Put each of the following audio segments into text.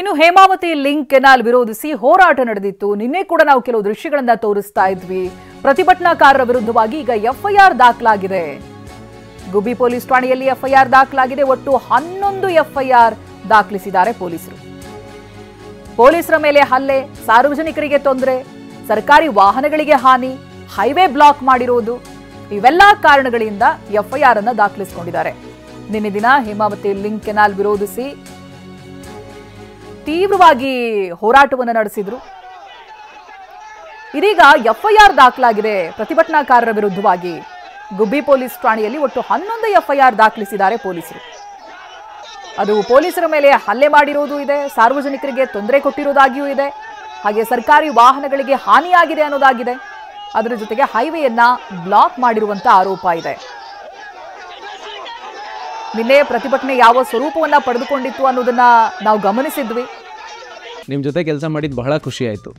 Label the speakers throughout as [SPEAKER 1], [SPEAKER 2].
[SPEAKER 1] ಇನ್ನು Hemavathi link canal ವಿರೋಧಿಸಿ ಹೋರಾಟ ನಡೆದಿತ್ತು. ನಿನ್ನೆ ಕೂಡ ನಾವು ಕೆಲವು ದೃಶ್ಯಗಳನ್ನ ತೋರಿಸ್ತಾ ಇದ್ವಿ. ಪ್ರತಿಭಟನಾಕಾರರ ವಿರುದ್ಧವಾಗಿ ಈಗ ಎಫ್ಐಆರ್ ದಾಖಲಾಗಿದೆ. ಗುಬ್ಬಿ ಪೊಲೀಸ್ ಠಾಣೆಯಲ್ಲಿ ಎಫ್ಐಆರ್ ದಾಖಲಾಗಿದೆ. ಒಟ್ಟು 11 ಎಫ್ಐಆರ್ ದಾಖಲಿಸಿದ್ದಾರೆ ಪೊಲೀಸರು. ಪೊಲೀಸರ ಮೇಲೆ ಹಲ್ಲೆ, ಸಾರ್ವಜನಿಕರಿಗೆ ತೊಂದರೆ, ಸರ್ಕಾರಿ ವಾಹನಗಳಿಗೆ ಹಾನಿ, ಹೈವೇ ಬ್ಲಾಕ್ ಮಾಡಿರೋದು, ಇವೆಲ್ಲ ಕಾರಣಗಳಿಂದ ಎಫ್ಐಆರ್ ಅನ್ನು ದಾಖಲಿಸಿಕೊಂಡಿದ್ದಾರೆ. ನಿನ್ನೆ ದಿನ ಹೇಮಾವತಿ ಲಿಂಕ್ ಕೆನಾಲ್ ವಿರೋಧಿಸಿ ತೀವ್ರವಾಗಿ ಹೋರಾಟವನ್ನು ನಡೆಸಿದ್ರು. ಇದೀಗ ಎಫ್ಐಆರ್ ದಾಖಲಾಗಿದೆ ಪ್ರತಿಭಟನಾಕಾರರ ವಿರುದ್ಧವಾಗಿ. ಗುಬ್ಬಿ ಪೊಲೀಸ್ ಠಾಣೆಯಲ್ಲಿ ಒಟ್ಟು 11 ಎಫ್ಐಆರ್ ದಾಖಲಿಸಿದ್ದಾರೆ ಪೊಲೀಸರು. ಅದು ಪೊಲೀಸರ ಮೇಲೆ ಹಲ್ಲೆ ಮಾಡಿರೋದು ಇದೆ, ಸಾರ್ವಜನಿಕರಿಗೆ ತೊಂದರೆ ಕೊಟ್ಟಿರೋದಾಗಿಯೂ ಇದೆ, ಹಾಗೆ ಸರ್ಕಾರಿ ವಾಹನಗಳಿಗೆ ಹಾನಿಯಾಗಿದೆ ಅನ್ನೋದಾಗಿದೆ. ಅದರ ಜೊತೆಗೆ ಹೈವೇಯನ್ನ ಬ್ಲಾಕ್ ಮಾಡಿರುವಂತ ಆರೋಪ ಇದೆ. ನಿನ್ನೆ ಪ್ರತಿಭಟನೆ ಯಾವ ಸ್ವರೂಪವನ್ನ ಪಡೆದುಕೊಂಡಿತ್ತು ಅನ್ನೋದನ್ನ ನಾವು ಗಮನಿಸಿದ್ವಿ.
[SPEAKER 2] ನಿಮ್ಮ ಜೊತೆ ಕೆಲಸ ಮಾಡಿದ್ದು ಬಹಳ ಖುಷಿ ಆಯ್ತು.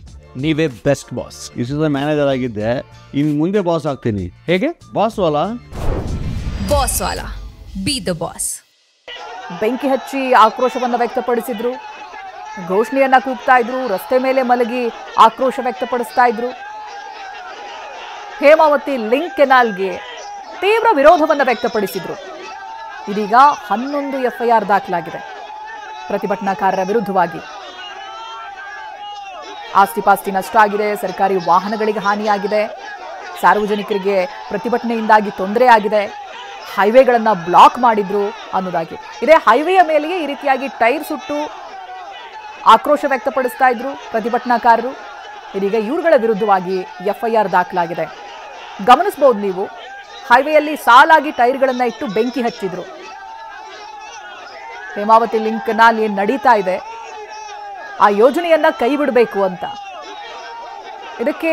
[SPEAKER 2] ನೀವೇ ಬೆಸ್ಟ್ ಬಾಸ್.
[SPEAKER 3] ಇಷ್ಟದ ಮ್ಯಾನೇಜರ್ ಆಗಿದ್ದೆ, ಇನ್ನು ಮುಂದೆ ಬಾಸ್ ಆಗ್ತೀನಿ.
[SPEAKER 2] ಹೇಗೆ?
[SPEAKER 3] Boss Vala
[SPEAKER 4] B the boss.
[SPEAKER 1] ಬೆಂಕಿ ಹಚ್ಚಿ ಆಕ್ರೋಶವನ್ನ ವ್ಯಕ್ತಪಡಿಸಿದ್ರು, ಘೋಷಣೆಯನ್ನ ಕೂಗ್ತಾ ಇದ್ರು, ರಸ್ತೆ ಮೇಲೆ ಮಲಗಿ ಆಕ್ರೋಶ ವ್ಯಕ್ತಪಡಿಸ್ತಾ ಇದ್ರು. ಹೇಮಾವತಿ ಲಿಂಕ್ ಕೆನಾಲ್ಗೆ ತೀವ್ರ ವಿರೋಧವನ್ನ ವ್ಯಕ್ತಪಡಿಸಿದ್ರು. ಇದೀಗ 11 ಎಫ್ಐಆರ್ ದಾಖಲಾಗಿದೆ ಪ್ರತಿಭಟನಾಕಾರರ ವಿರುದ್ಧವಾಗಿ. ಆಸ್ತಿ ಪಾಸ್ತಿ ನಷ್ಟ ಆಗಿದೆ, ಸರ್ಕಾರಿ ವಾಹನಗಳಿಗೆ ಹಾನಿಯಾಗಿದೆ, ಸಾರ್ವಜನಿಕರಿಗೆ ಪ್ರತಿಭಟನೆಯಿಂದಾಗಿ ತೊಂದರೆ ಆಗಿದೆ, ಹೈವೇಗಳನ್ನು ಬ್ಲಾಕ್ ಮಾಡಿದ್ರು ಅನ್ನೋದಾಗಿ. ಇದೇ ಹೈವೇಯ ಮೇಲೆಯೇ ಈ ರೀತಿಯಾಗಿ ಟೈರ್ ಸುಟ್ಟು ಆಕ್ರೋಶ ವ್ಯಕ್ತಪಡಿಸ್ತಾ ಇದ್ರು ಪ್ರತಿಭಟನಾಕಾರರು. ಇದೀಗ ಇವುಗಳ ವಿರುದ್ಧವಾಗಿ ಎಫ್ಐಆರ್ ದಾಖಲಾಗಿದೆ. ಗಮನಿಸಬಹುದು ನೀವು, ಹೈವೇಯಲ್ಲಿ ಸಾಲಾಗಿ ಟೈರ್ಗಳನ್ನ ಇಟ್ಟು ಬೆಂಕಿ ಹಚ್ಚಿದ್ರು. ಹೇಮಾವತಿ ಲಿಂಕ್ ಕೆನಾಲ್ ಏನ್ ನಡೀತಾ ಇದೆ, ಆ ಯೋಜನೆಯನ್ನ ಕೈ ಬಿಡಬೇಕು ಅಂತ ಇದಕ್ಕೆ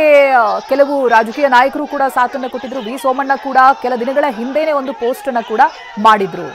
[SPEAKER 1] ಕೆಲವು ರಾಜಕೀಯ ನಾಯಕರು ಕೂಡ ಸಾಥನ್ನ ಕೊಟ್ಟಿದ್ರು. ವಿ ಸೋಮಣ್ಣ ಕೂಡ ಕೆಲ ದಿನಗಳ ಹಿಂದೆನೆ ಒಂದು ಪೋಸ್ಟ್ ಅನ್ನ ಕೂಡ ಮಾಡಿದ್ರು.